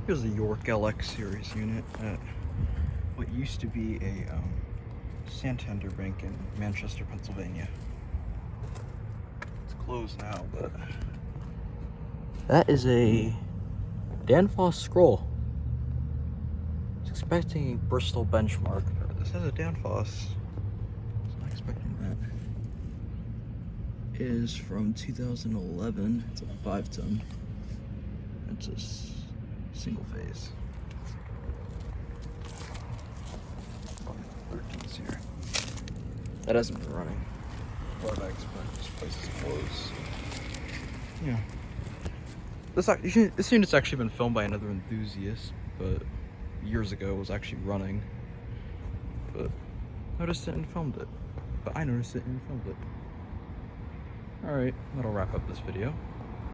Here's the York LX series unit at what used to be a Santander Bank in Manchester, Pennsylvania. It's closed now, but that is a Danfoss scroll. I was expecting a Bristol benchmark, but this has a Danfoss. I was not expecting that. It is from 2011. It's a 5-ton. It's a single phase. 13 SEER. That hasn't been running. What I expect. This place is closed. Yeah. This unit's actually been filmed by another enthusiast, but years ago it was actually running. But noticed it and filmed it. But I noticed it and filmed it. Alright, that'll wrap up this video.